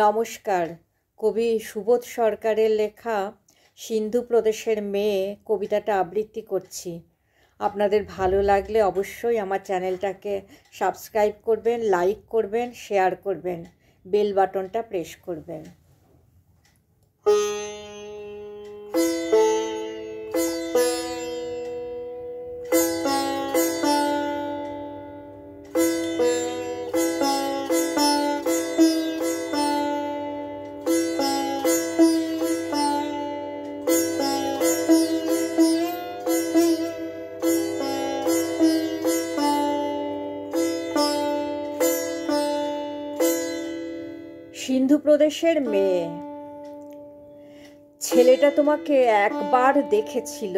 নমস্কার। কবি সুবোধ সরকারের লেখা সিন্ধু প্রদেশের মেয়ে কবিতাটা আবৃত্তি করছি। আপনাদের ভালো লাগলে অবশ্যই আমার চ্যানেলটাকে সাবস্ক্রাইব করবেন, লাইক করবেন, শেয়ার করবেন, বেল বাটনটা প্রেস করবেন। সিন্ধু প্রদেশের মেয়ে। ছেলেটা তোমাকে একবার দেখেছিল।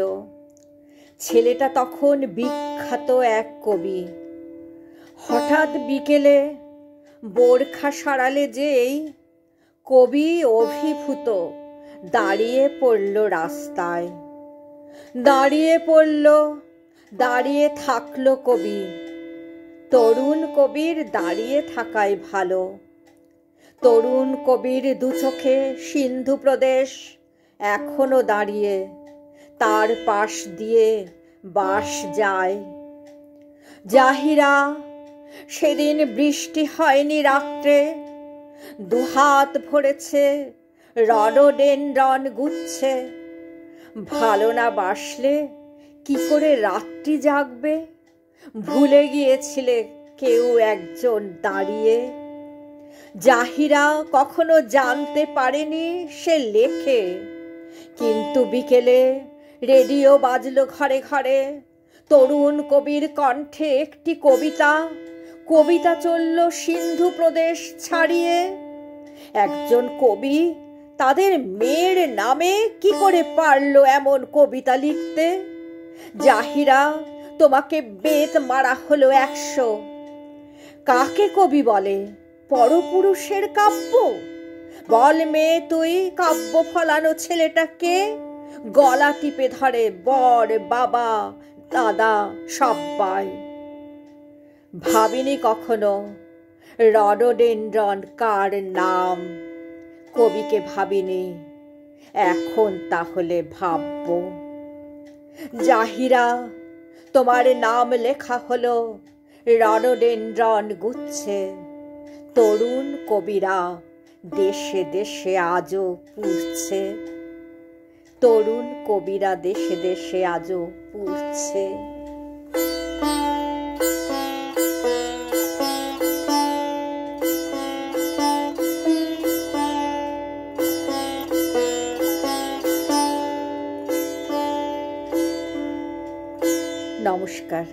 ছেলেটা তখন বিখ্যাত এক কবি। হঠাৎ বিকেলে বোরখা সরালে যেই কবি অভিভূত দাঁড়িয়ে পড়ল রাস্তায়। দাঁড়িয়ে থাকলো কবি। তরুণ কবির দাঁড়িয়ে থাকাই ভালো। তরুণ কবির দু চোখে সিন্ধু প্রদেশ এখনো দাঁড়িয়ে, তার পাশ দিয়ে বাস যায়। জাহিরা, সেদিন বৃষ্টি হয়নি রাত্রে, দুহাত ভরেছে রডোডেনড্রন গুচ্ছে। ভালো না বাসলে কি করে রাত্রি জাগবে? ভুলে গিয়েছিলে কেউ একজন দাঁড়িয়ে। জাহিরা কখনো জানতে পারেনি সে লেখে, কিন্তু বিকেলে রেডিও বাজলো ঘরে ঘরে। তরুণ কবির কণ্ঠে একটি কবিতা চলল সিন্ধু প্রদেশ ছাড়িয়ে। একজন কবি তাদের মেয়ের নামে কি করে পারলো এমন কবিতা লিখতে? জাহিরা, তোমাকে বেত মারা হলো 100। কাকে কবি বলে? পরপুরুষের কাব্য? বল মেয়ে তুই, কাব্য ফলানো ছেলেটাকে। গলা টিপে ধরে বর, বাবা, দাদা সব্বাই। ভাবিনি কখনো রডোডেনড্রন কার নাম। কবিকে ভাবিনি, এখন তাহলে ভাববো। জাহিরা, তোমার নাম লেখা হলো রডোডেনড্রন গুচ্ছে। তরুণ কবিরা দেশে দেশে আজও পুড়ছে। তরুণ কবিরা দেশে দেশে আজও পুড়ছে। নমস্কার।